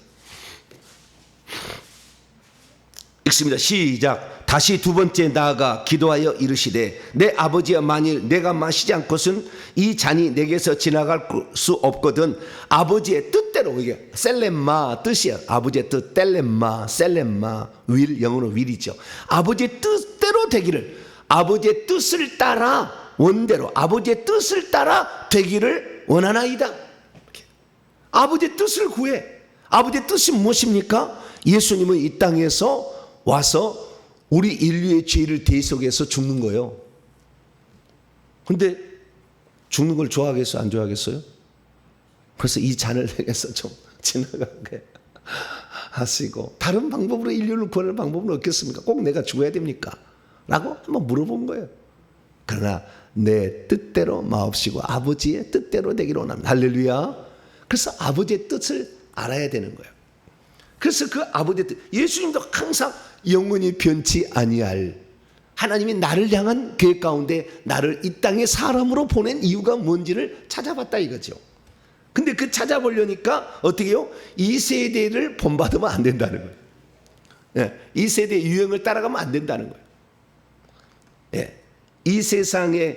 읽습니다. 시작. 다시 두 번째 나아가 기도하여 이르시되 내 아버지여, 만일 내가 마시지 않고선 이 잔이 내게서 지나갈 수 없거든 아버지의 뜻대로, 이게 셀렘마 뜻이야. 아버지의 뜻, 텔렘마, 셀렘마, 윌, 영어로 윌이죠. 아버지의 뜻대로 되기를, 아버지의 뜻을 따라, 원대로 아버지의 뜻을 따라 되기를 원하나이다. 아버지의 뜻을 구해. 아버지의 뜻이 무엇입니까? 예수님은 이 땅에서 와서 우리 인류의 죄를 대속해서 죽는 거예요. 근데 죽는 걸 좋아하겠어요? 안 좋아하겠어요? 그래서 이 잔을 내게서 좀 지나가게 하시고, 다른 방법으로 인류를 구할 방법은 없겠습니까? 꼭 내가 죽어야 됩니까? 라고 한번 물어본 거예요. 그러나 내 뜻대로 마옵시고 아버지의 뜻대로 되기를 원합니다. 할렐루야. 그래서 아버지의 뜻을 알아야 되는 거예요. 그래서 그 아버지의 뜻, 예수님도 항상 영원히 변치 아니할 하나님이 나를 향한 계획 가운데 나를 이 땅에 사람으로 보낸 이유가 뭔지를 찾아봤다 이거죠. 근데 그 찾아보려니까 어떻게 해요? 이 세대를 본받으면 안 된다는 거예요. 예, 이 세대의 유행을 따라가면 안 된다는 거예요. 예, 이 세상에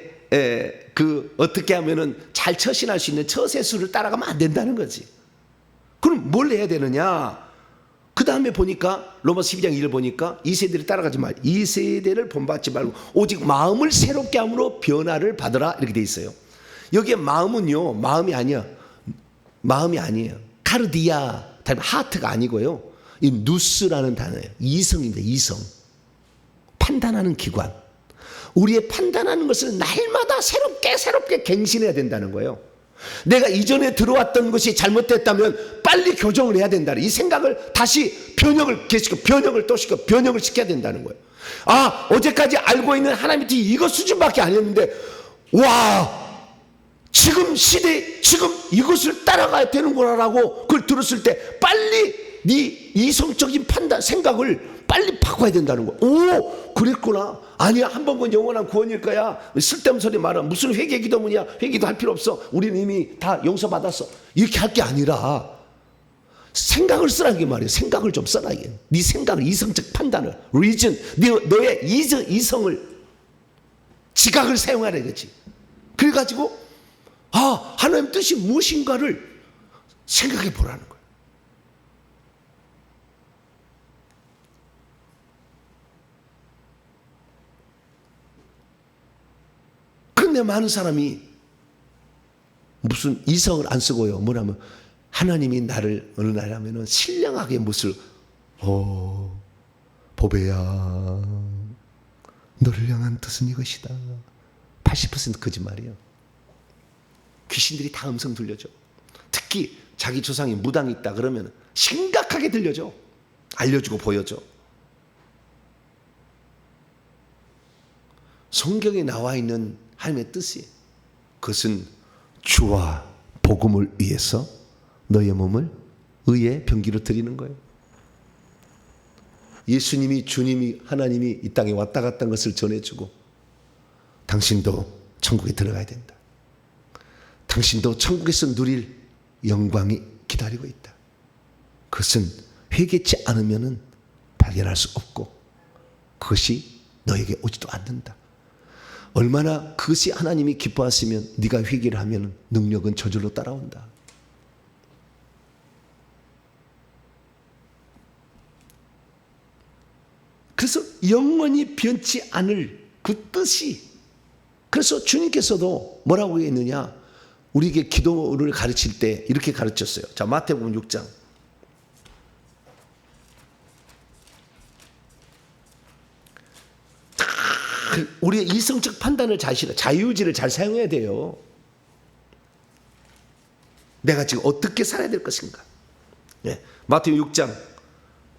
그 어떻게 하면은 잘 처신할 수 있는 처세술을 따라가면 안 된다는 거지. 그럼 뭘 해야 되느냐? 그 다음에 보니까 로마서 12장 1을 보니까 이 세대를 따라가지 말고, 이 세대를 본받지 말고 오직 마음을 새롭게 함으로 변화를 받으라 이렇게 돼 있어요. 여기에 마음은요, 마음이 아니야. 마음이 아니에요. 카르디아, 하트가 아니고요. 이 누스라는 단어예요. 이성입니다. 이성. 판단하는 기관. 우리의 판단하는 것을 날마다 새롭게 갱신해야 된다는 거예요. 내가 이전에 들어왔던 것이 잘못됐다면 빨리 교정을 해야 된다는, 이 생각을 다시 변형을 또 시켜 변형을 시켜야 된다는 거예요. 아, 어제까지 알고 있는 하나님의 뜻이 이것 수준밖에 아니었는데, 와, 지금 시대, 지금 이것을 따라가야 되는구나라고 그걸 들었을 때 빨리 네 이성적인 판단, 생각을 빨리 바꿔야 된다는 거예요. 오, 그랬구나. 아니야, 한 번 본 영원한 구원일 거야. 쓸데없는 소리 말아. 무슨 회개 기도문이야. 회개도 할 필요 없어. 우리는 이미 다 용서받았어. 이렇게 할 게 아니라 생각을 쓰라는 게 말이에요. 생각을 좀 써라. 이게. 네 생각을, 이성적 판단을, reason, 너의 이성을, 지각을 사용하라 이거지. 그래가지고 아, 하나님 뜻이 무엇인가를 생각해 보라는 거예요. 그런데 많은 사람이 무슨 이성을 안 쓰고요. 뭐냐면 하나님이 나를 어느 날 하면은 신령하게 무엇을, 보배야, 너를 향한 뜻은 이것이다. 80% 거짓말이에요. 귀신들이 다 음성 들려줘. 특히 자기 조상이 무당이 있다 그러면 심각하게 들려줘. 알려주고 보여줘. 성경에 나와 있는 하나님의 뜻이, 그것은 주와 복음을 위해서 너의 몸을 의의 병기로 드리는 거예요. 예수님이, 주님이, 하나님이 이 땅에 왔다 갔다 한 것을 전해주고, 당신도 천국에 들어가야 된다. 당신도 천국에서 누릴 영광이 기다리고 있다. 그것은 회개치 않으면 발견할 수 없고 그것이 너에게 오지도 않는다. 얼마나 그것이 하나님이 기뻐하시면 네가 회개를 하면 능력은 저절로 따라온다. 그래서 영원히 변치 않을 그 뜻이, 그래서 주님께서도 뭐라고 했느냐, 우리에게 기도를 가르칠 때 이렇게 가르쳤어요. 자, 마태복음 6장. 우리의 이성적 판단을 자유의지를 잘 사용해야 돼요. 내가 지금 어떻게 살아야 될 것인가. 네. 마태복음 6장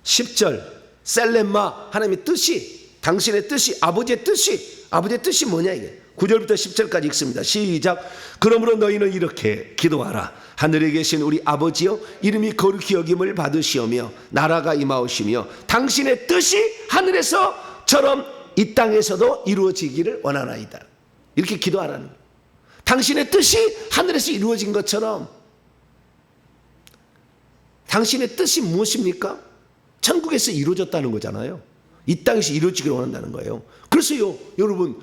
10절, 셀렘마, 하나님의 뜻이, 당신의 뜻이, 아버지의 뜻이 뭐냐 이게. 9절부터 10절까지 읽습니다. 시작. 그러므로 너희는 이렇게 기도하라. 하늘에 계신 우리 아버지여, 이름이 거룩히 여김을 받으시오며 나라가 임하오시며 당신의 뜻이 하늘에서처럼 이 땅에서도 이루어지기를 원하나이다. 이렇게 기도하라는 거예요. 당신의 뜻이 하늘에서 이루어진 것처럼. 당신의 뜻이 무엇입니까? 천국에서 이루어졌다는 거잖아요. 이 땅에서 이루어지기를 원한다는 거예요. 그래서요, 여러분,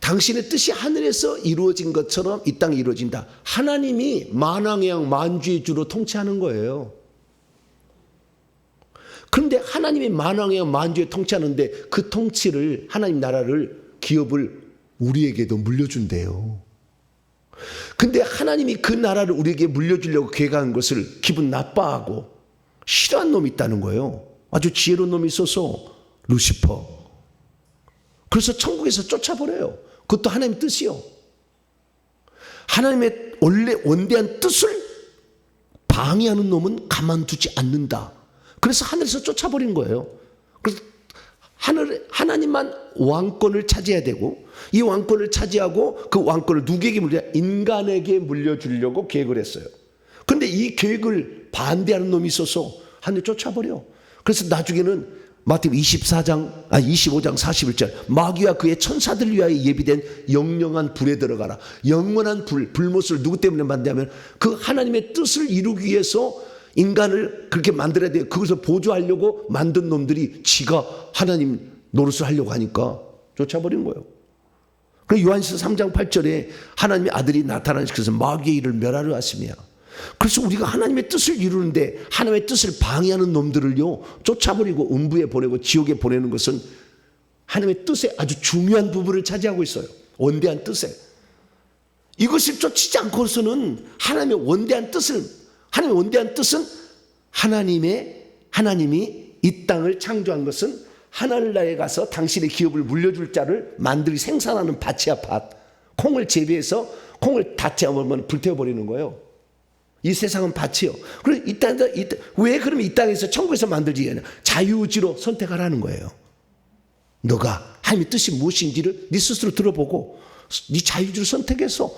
당신의 뜻이 하늘에서 이루어진 것처럼 이 땅에 이루어진다. 하나님이 만왕의 왕 만주의 주로 통치하는 거예요. 그런데 하나님이 만왕의 왕 만주에 통치하는데 그 통치를, 하나님 나라를, 기업을 우리에게도 물려준대요. 근데 하나님이 그 나라를 우리에게 물려주려고 계획한 것을 기분 나빠하고 싫어하는 놈이 있다는 거예요. 아주 지혜로운 놈이 있어서 루시퍼. 그래서 천국에서 쫓아버려요. 그것도 하나님의 뜻이요. 하나님의 원래 원대한 뜻을 방해하는 놈은 가만두지 않는다. 그래서 하늘에서 쫓아버린 거예요. 그래서 하나님만 왕권을 차지해야 되고, 이 왕권을 차지하고 그 왕권을 누구에게 인간에게 물려주려고 계획을 했어요. 그런데 이 계획을 반대하는 놈이 있어서 하늘 쫓아버려. 그래서 나중에는 마태복음 25장 41절, 마귀와 그의 천사들 위하여 예비된 영영한 불에 들어가라. 영원한 불못을 누구 때문에 만드냐면 그 하나님의 뜻을 이루기 위해서 인간을 그렇게 만들어야 돼요. 그것을 보조하려고 만든 놈들이 지가 하나님 노릇을 하려고 하니까 쫓아버린 거예요. 그래서 요한일서 3장 8절에 하나님의 아들이 나타나셔서 마귀의 일을 멸하려 하시며, 그래서 우리가 하나님의 뜻을 이루는데 하나님의 뜻을 방해하는 놈들을요 쫓아버리고 음부에 보내고 지옥에 보내는 것은 하나님의 뜻의 아주 중요한 부분을 차지하고 있어요. 원대한 뜻에. 이것을 쫓지 않고서는 하나님의 원대한 뜻은 하나님이 이 땅을 창조한 것은 하늘나라에 가서 당신의 기업을 물려줄 자를 만들기 생산하는 밭이야, 밭. 콩을 재배해서 콩을 다 채워버리면 불태워버리는 거예요. 이 세상은 밭이요. 그럼 왜 그러면 이 땅에서 천국에서 만들지 않냐? 자유의지로 선택하라는 거예요. 너가 하나님의 뜻이 무엇인지를 네 스스로 들어보고 네 자유의지로 선택해서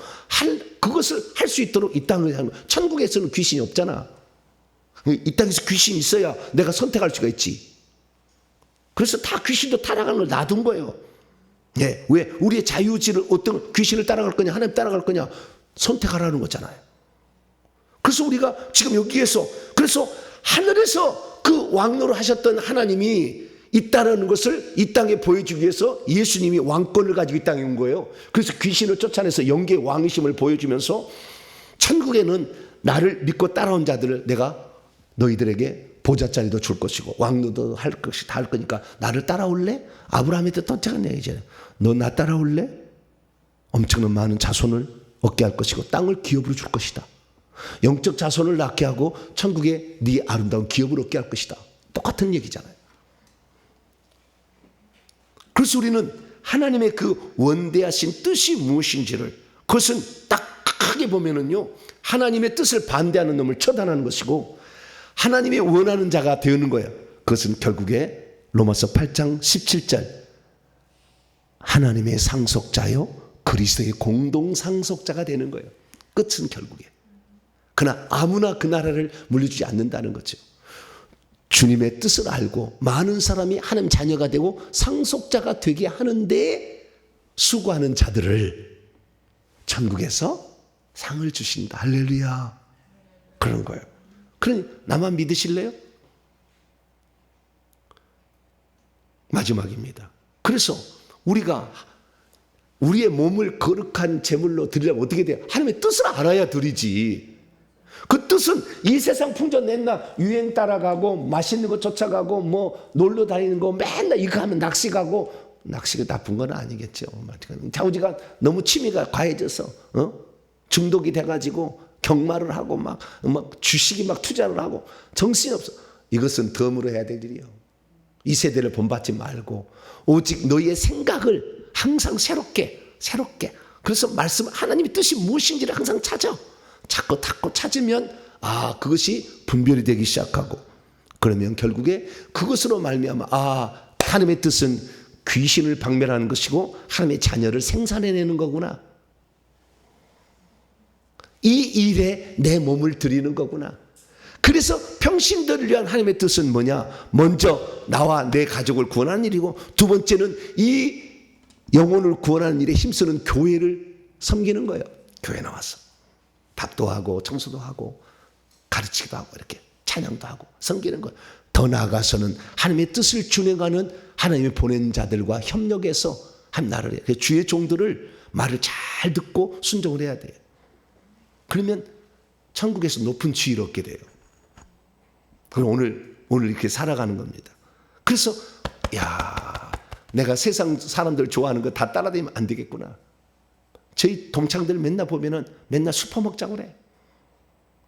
그것을 할 수 있도록 이 땅을 하는 거예요. 천국에서는 귀신이 없잖아. 이 땅에서 귀신이 있어야 내가 선택할 수가 있지. 그래서 다 귀신도 따라가는 걸 놔둔 거예요. 예, 왜? 우리의 자유의지를 어떤 귀신을 따라갈 거냐, 하나님 따라갈 거냐 선택하라는 거잖아요. 그래서 우리가 지금 여기에서, 그래서 하늘에서 그 왕노를 하셨던 하나님이 있다는 것을 이 땅에 보여주기 위해서 예수님이 왕권을 가지고 이 땅에 온 거예요. 그래서 귀신을 쫓아내서 영계의 왕이심을 보여주면서 천국에는 나를 믿고 따라온 자들을 내가 너희들에게 보좌자리도 줄 것이고 왕노도 할 것이 다 할 거니까 나를 따라올래? 아브라함한테 선택한 얘기잖아요. 너 나 따라올래? 엄청난 많은 자손을 얻게 할 것이고 땅을 기업으로 줄 것이다. 영적 자손을 낳게 하고 천국에 네 아름다운 기업을 얻게 할 것이다. 똑같은 얘기잖아요. 그래서 우리는 하나님의 그 원대하신 뜻이 무엇인지를, 그것은 딱 크게 보면은요 하나님의 뜻을 반대하는 놈을 처단하는 것이고 하나님이 원하는 자가 되는 거예요. 그것은 결국에 로마서 8장 17절 하나님의 상속자요 그리스도의 공동 상속자가 되는 거예요. 끝은 결국에. 그러나 아무나 그 나라를 물려주지 않는다는 거죠. 주님의 뜻을 알고 많은 사람이 하나님 자녀가 되고 상속자가 되게 하는데 수고하는 자들을 천국에서 상을 주신다. 할렐루야. 그런 거예요. 그러니 나만 믿으실래요? 마지막입니다. 그래서 우리가 우리의 몸을 거룩한 제물로 드리려면 어떻게 돼요? 하나님의 뜻을 알아야 드리지. 그 뜻은 이 세상 풍전 맨날 유행 따라가고 맛있는 거 쫓아가고 뭐 놀러 다니는 거 맨날 이거 하면 낚시 가고, 낚시가 나쁜 건 아니겠죠. 자우지가 너무 취미가 과해져서 중독이 돼가지고 경마를 하고 막 주식이 막 투자를 하고 정신이 없어. 이것은 덤으로 해야 될 일이요. 이 세대를 본받지 말고 오직 너희의 생각을 항상 새롭게. 그래서 말씀 하나님의 뜻이 무엇인지를 항상 찾고 찾으면 그것이 분별이 되기 시작하고, 그러면 결국에 그것으로 말미암아 하나님의 뜻은 귀신을 박멸하는 것이고 하나님의 자녀를 생산해내는 거구나. 이 일에 내 몸을 드리는 거구나. 그래서 평신도를 위한 하나님의 뜻은 뭐냐? 먼저 나와 내 가족을 구원하는 일이고, 두 번째는 이 영혼을 구원하는 일에 힘쓰는 교회를 섬기는 거예요. 교회 나와서 밥도 하고 청소도 하고 가르치기도 하고 이렇게 찬양도 하고 섬기는 거예요. 더 나아가서는 하나님의 뜻을 준행하는 하나님이 보낸 자들과 협력해서 한 나라를 해요. 주의 종들을 말을 잘 듣고 순종을 해야 돼요. 그러면 천국에서 높은 지위를 얻게 돼요. 그럼 오늘 이렇게 살아가는 겁니다. 그래서 내가 세상 사람들 좋아하는 거 다 따라다니면 안 되겠구나. 저희 동창들 맨날 보면은 맨날 술 퍼먹자고 그래.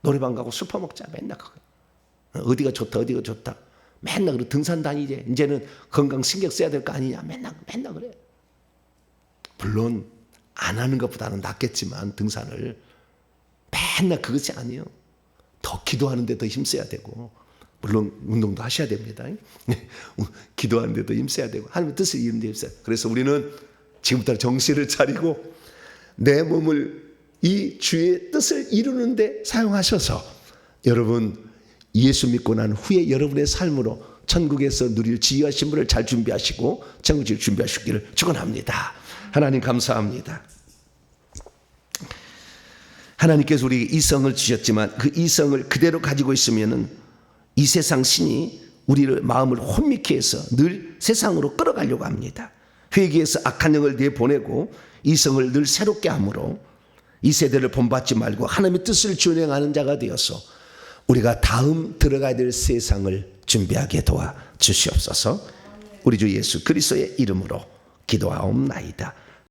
노래방 가고 술 퍼먹자. 맨날 그거. 어디가 좋다. 맨날 그래. 등산 다니지. 이제는 건강 신경 써야 될 거 아니냐. 맨날 그래. 물론 안 하는 것보다는 낫겠지만 등산을 맨날 그것이 아니에요. 더 기도하는 데 더 힘써야 되고, 물론 운동도 하셔야 됩니다. 기도하는 데도 힘써야 되고 하나님의 뜻을 이루는 데 힘써야 돼요. 그래서 우리는 지금부터 정신을 차리고 내 몸을 이 주의 뜻을 이루는 데 사용하셔서 여러분 예수 믿고 난 후에 여러분의 삶으로 천국에서 누릴 지혜와 신분을 잘 준비하시고 천국을 준비하시기를 축원합니다. 하나님 감사합니다. 하나님께서 우리에게 이성을 주셨지만 그 이성을 그대로 가지고 있으면은 이 세상 신이 우리를 마음을 혼미케 해서 늘 세상으로 끌어가려고 합니다. 회개해서 악한 영을 내보내고 이성을 늘 새롭게 함으로 이 세대를 본받지 말고 하나님의 뜻을 준행하는 자가 되어서 우리가 다음 들어가야 될 세상을 준비하게 도와 주시옵소서. 우리 주 예수 그리스도의 이름으로 기도하옵나이다.